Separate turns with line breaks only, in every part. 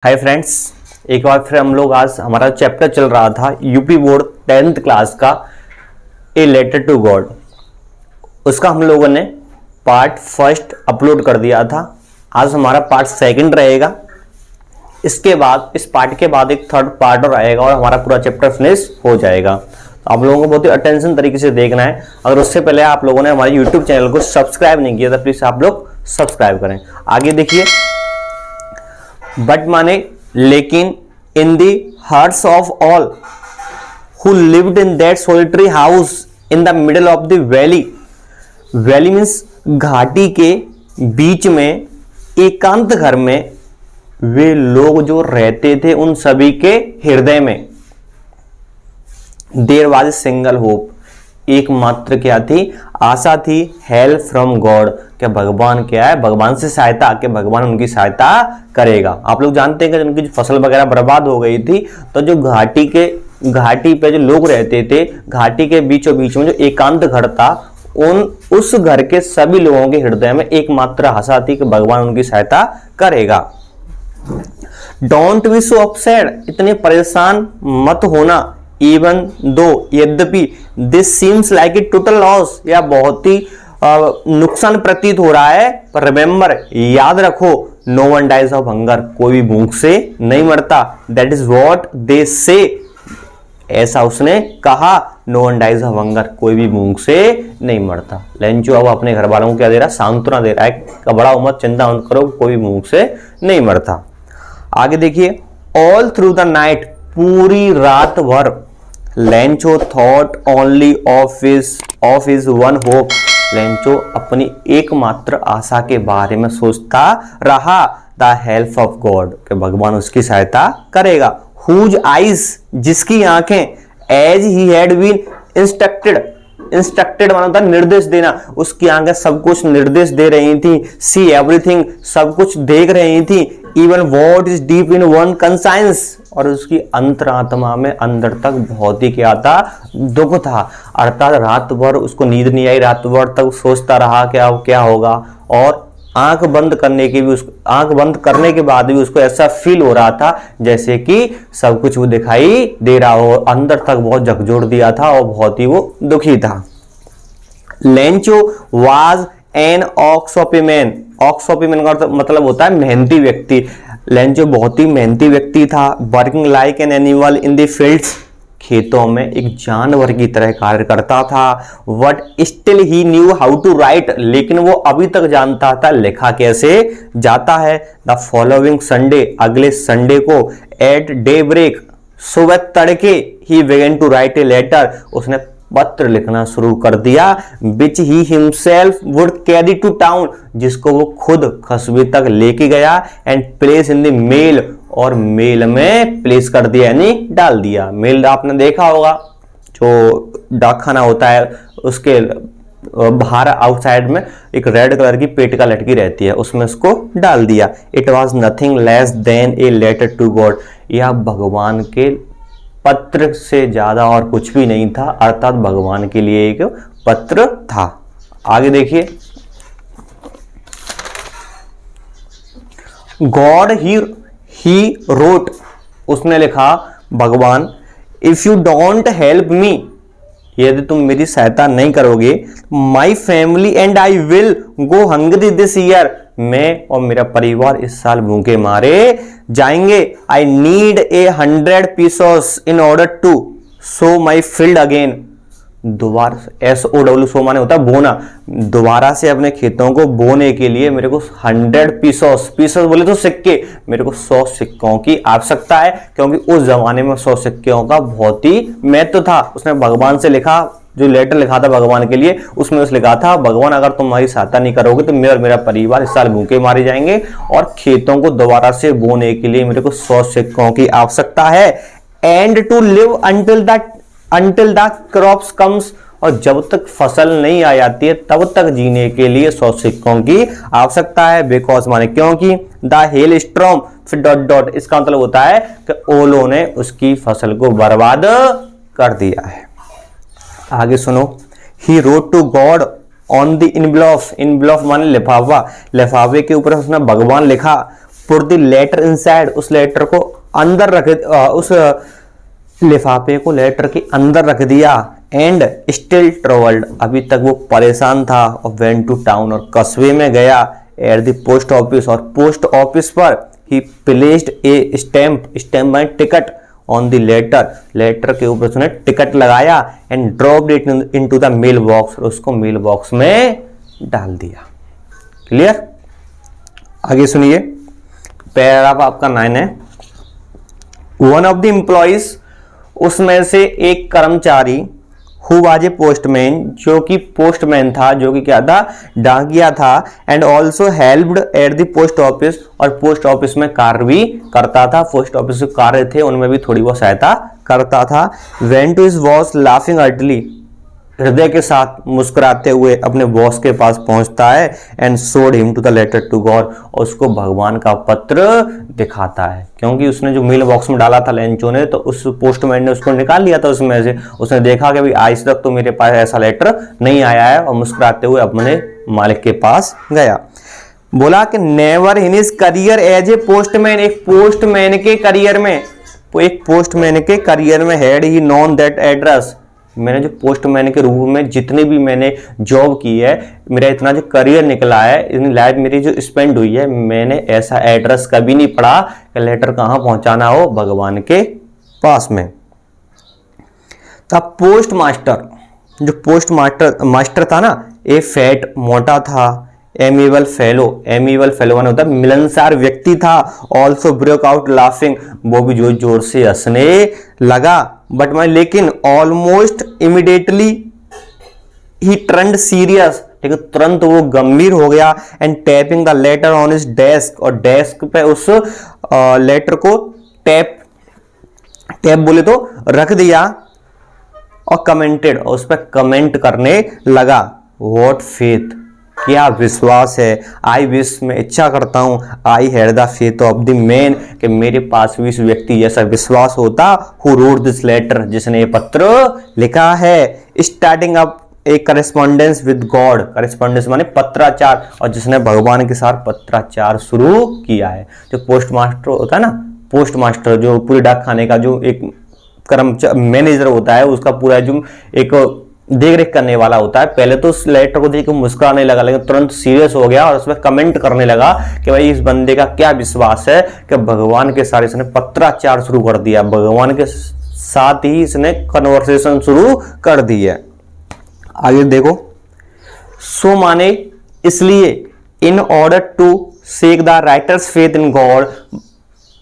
Hi friends, एक बार फिर हम लोग आज हमारा चैप्टर चल रहा था यूपी बोर्ड 10th क्लास का ए लेटर टू गॉड। उसका हम लोगों ने पार्ट फर्स्ट अपलोड कर दिया था। आज हमारा पार्ट सेकंड रहेगा। इसके बाद इस पार्ट के बाद एक थर्ड पार्ट और आएगा और हमारा पूरा चैप्टर फिनिश हो जाएगा। तो आप लोगों को बहुत ही अटेंशन तरीके से देखना है। अगर उससे पहले आप लोगों ने हमारे यूट्यूब चैनल को सब्सक्राइब नहीं किया तो प्लीज आप लोग सब्सक्राइब करें। आगे देखिए, बट माने लेकिन in the hearts of all who lived in that solitary house in the middle of the valley. Valley means घाटी के बीच में एकांत घर में वे लोग जो रहते थे उन सभी के हृदय में there was a single hope, एकमात्र क्या थी, आशा थी, हेल्प फ्रॉम गॉड, क्या भगवान क्या है, भगवान से सहायता, कि भगवान उनकी सहायता करेगा। आप लोग जानते हैं कि उनकी जो फसल वगैरह बर्बाद हो गई थी तो जो घाटी पे जो लोग रहते थे, घाटी के बीचों बीच में जो एकांत घर था, उस घर के सभी लोगों के हृदय में एकमात्र आशा थी कि भगवान उनकी सहायता करेगा। डोंट बी सो अपसेट, इतने परेशान मत होना। इवन दो, यद्यपि this seems like a total loss, या बहुत ही नुकसान प्रतीत हो रहा है, पर रिमेंबर, याद रखो, no one dies of hunger, कोई भी भूख से नहीं मरता। दैट इज व्हाट दे से, ऐसा उसने कहा, no one dies of hunger, कोई भी भूख से नहीं मरता। लेंचो अब अपने घर वालों को क्या दे रहा है, सांत्वना दे रहा है, घबराओ मत, चिंता मत करो, कोई भी भूख से नहीं मरता। आगे देखिए, ऑल थ्रू द नाइट, पूरी रात भर, Lencho thought only of his one hope, Lencho अपनी एकमात्र आशा के बारे में सोचता रहा, द हेल्प ऑफ गॉड, कि भगवान उसकी सहायता करेगा। हुज आइज, जिसकी आंखें, as he had been instructed माना था निर्देश देना, उसकी आंखें सब कुछ निर्देश दे रही थी। सी एवरीथिंग, सब कुछ देख रही थी। Even what is deep in one conscience, और उसकी अंतरात्मा में अंदर तक बहुत ही क्या था, दुख था। अर्थात रात भर उसको नींद नहीं आई, रात भर तक सोचता रहा क्या होगा, और आंख बंद करने के बाद भी उसको ऐसा फील हो रहा था जैसे कि सब कुछ वो दिखाई दे रहा हो। अंदर तक बहुत झकझोर दिया था और बहुत ही वो दुखी था। लेंचो वाज एन ऑक्सोपीमैन, ऑक्सोपीमैन का मतलब होता है मेहनती व्यक्ति। लेंचो बहुत ही मेहनती व्यक्ति था। Working like an animal in the fields, खेतों में एक जानवर की तरह कार्य करता था। But still he knew how to write, लेकिन वो अभी तक जानता था लिखा कैसे जाता है। द फॉलोइंग संडे, अगले संडे को, एट डे ब्रेक, सुबह तड़के, he began to write a letter, उसने पत्र लिखना शुरू कर दिया। Which he himself would carry to town, जिसको वो खुद कस्बे तक लेके गया। And place in the mail, और मेल में प्लेस कर दिया, यानी डाल दिया। मेल आपने देखा होगा, जो डाकखाना होता है उसके बाहर आउटसाइड में एक रेड कलर की पेटिका लटकी रहती है, उसमें उसको डाल दिया। It was nothing less than a letter to God, यह भगवान के पत्र से ज्यादा और कुछ भी नहीं था, अर्थात भगवान के लिए एक पत्र था। आगे देखिए, गॉड ही रोट, उसने लिखा, भगवान, if you don't help me, यदि तुम मेरी सहायता नहीं करोगे, my family and I will go hungry this year, मैं और मेरा परिवार इस साल भूखे मारे जाएंगे। I need 100 pesos in order to sow my field again, दोबारा, SOW, सो माने होता है बोना, दोबारा से अपने खेतों को बोने के लिए मेरे को 100 पीसोस बोले तो सिक्के, मेरे को 100 सिक्कों की आवश्यकता है, क्योंकि उस जमाने में 100 सिक्कों का बहुत ही महत्व था। उसने भगवान से लिखा, जो लेटर लिखा था भगवान के लिए, उसमें उसने लिखा था, भगवान अगर तुम हमारी सहायता नहीं करोगे तो मैं और मेरा परिवार इस साल भूखे मारे जाएंगे, और खेतों को दोबारा से बोने के लिए मेरे को 100 सिक्कों की आवश्यकता है। And to live until the crops comes, और जब तक फसल नहीं आ जाती है तब तक जीने के लिए 100 सिक्कों की आवश्यकता है। बिकॉज माने क्योंकि, द हेल स्टॉर्म, फिर डॉट डॉट, इसका मतलब होता है कि ओलों ने उसकी फसल को बर्बाद कर दिया है। आगे सुनो, he wrote to God on the envelope, envelope माने लिफाफा, लिफाफे के ऊपर उसने भगवान लिखा। पुट द लेटर इनसाइड, उस लेटर को अंदर रख, उस लिफाफे को लेटर के अंदर रख दिया। एंड स्टिल ट्रेवल्ड, अभी तक वो परेशान था, और वेंट टू टाउन, और कस्बे में गया। एट द पोस्ट ऑफिस, और पोस्ट ऑफिस पर he placed a stamp, stamp माने ticket, on the letter, letter के ऊपर उसने टिकट लगाया। And dropped it into the mail box, और उसको मेल बॉक्स में डाल दिया। क्लियर? आगे सुनिए, पैराग्राफ आपका 9 है। वन ऑफ द एम्प्लॉइज, उसमें से एक कर्मचारी, हु वाज ए पोस्टमैन, जो कि पोस्टमैन था, जो कि क्या था, डाकिया था। And also helped eight the post office, और पोस्ट ऑफिस में कार्य भी करता था, पोस्ट ऑफिस के कार्य थे उनमें भी थोड़ी बहुत सहायता करता था। Went to his boss laughing heartily, हृदय के साथ मुस्कुराते हुए अपने बॉस के पास पहुंचता है। And showed him to the letter to God, और उसको भगवान का पत्र दिखाता है, क्योंकि उसने जो मेल बॉक्स में डाला था लेंचो ने, तो उस पोस्टमैन ने उसको निकाल लिया था उसमें से। उसने देखा कि भाई आज तक तो मेरे पास ऐसा लेटर नहीं आया है, और मुस्कुराते हुए अपने मालिक के पास गया। बोला कि never in his career as a postman, एक पोस्टमैन के करियर में, एक पोस्टमैन के करियर में had he known that address, मैंने जो पोस्टमैन के रूप में जितनी भी मैंने जॉब की है, मेरा इतना जो करियर निकला है, इतनी लाइफ मेरी जो स्पेंड हुई है, मैंने ऐसा एड्रेस कभी नहीं पढ़ा कि लेटर कहाँ पहुंचाना हो, भगवान के पास में। तब पोस्ट मास्टर, जो पोस्ट मास्टर था ना, ए फैट, मोटा था। एमिबल फेलो, एमिबल फेलो माने होता है मिलनसार व्यक्ति था। ऑल्सो ब्रेक आउट लाफिंग, वो भी जोर जोर से हंसने लगा। बट मैं, लेकिन ऑलमोस्ट इमीडिएटली ही टर्न्ड सीरियस, लेकिन तुरंत वो गंभीर हो गया। And tapping the later on his desk, और डेस्क पे उस लेटर को टैप बोले तो रख दिया। और कमेंटेड, और उस पर कमेंट करने लगा। व्हाट फेथ, क्या विश्वास है। आई विश, मैं इच्छा करता हूं। I had the faith of the man, कि मेरे पास भी इस व्यक्ति जैसा विश्वास होता। हु रोट दिस लेटर, जिसने ये पत्र लिखा है। Starting up A correspondence with God, correspondence माने पत्राचार, और जिसने भगवान के साथ पत्राचार शुरू किया है। जो पोस्ट मास्टर होता है ना, पोस्ट मास्टर जो पूरे डाक खाने का जो एक कर्मचारी मैनेजर होता है, उसका पूरा जो एक देख रेख करने वाला होता है, पहले तो उस लेटर को देख के मुस्कुराने लगा, लेकिन तुरंत सीरियस हो गया और उसमें कमेंट करने लगा कि भाई इस बंदे का क्या विश्वास है कि भगवान के साथ इसने पत्राचार शुरू कर दिया, भगवान के साथ ही इसने कन्वर्सेशन शुरू कर दी है। आगे देखो, सो माने इसलिए, in order to shake the writer's faith in God,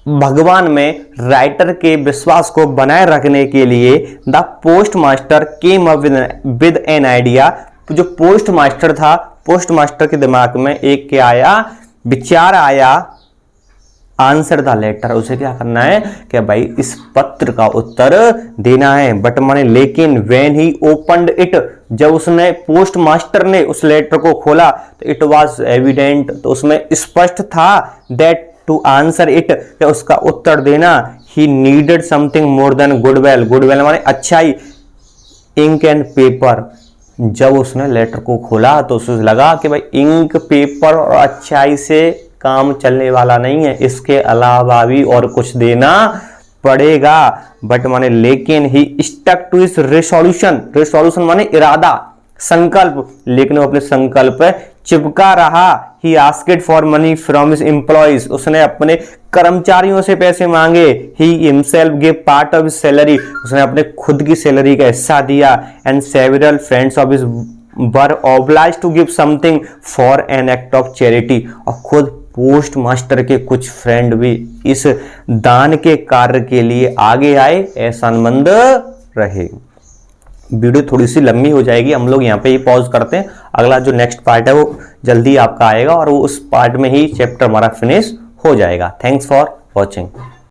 भगवान में राइटर के विश्वास को बनाए रखने के लिए the post master came up with an idea, जो पोस्ट मास्टर था, पोस्ट मास्टर के दिमाग में एक क्या आया, विचार आया। आंसर द लेटर, उसे क्या करना है कि भाई इस पत्र का उत्तर देना है। बट माने लेकिन व्हेन ही ओपनड इट, जब उसने पोस्ट मास्टर ने उस लेटर को खोला तो इट वाज एविडेंट, तो उसमें स्पष्ट था दैट टू आंसर इट, उसका उत्तर देना, he needed something more than goodwill, goodwill माने अच्छाई, इंक एंड पेपर। जब उसने लेटर को खोला तो उसे लगा कि भाई इंक पेपर और अच्छाई से काम चलने वाला नहीं है, इसके अलावा भी और कुछ देना पड़ेगा। बट माने लेकिन he stuck to his resolution, resolution माने इरादा, संकल्प, लेकिन वो अपने संकल्प पे चिपका रहा। He asked for money from his employees, उसने अपने कर्मचारियों से पैसे मांगे। He himself give part of his salary, उसने अपने खुद की सैलरी का हिस्सा दिया। And several friends of his were obliged to give something for an act of charity, और खुद पोस्ट मास्टर के कुछ फ्रेंड भी इस दान के कार्य के लिए आगे आए, एहसानमंद रहे। वीडियो थोड़ी सी लंबी हो जाएगी, हम लोग यहाँ पे ही पॉज करते हैं। अगला जो नेक्स्ट पार्ट है वो जल्दी आपका आएगा और वो उस पार्ट में ही चैप्टर हमारा फिनिश हो जाएगा। Thanks for watching.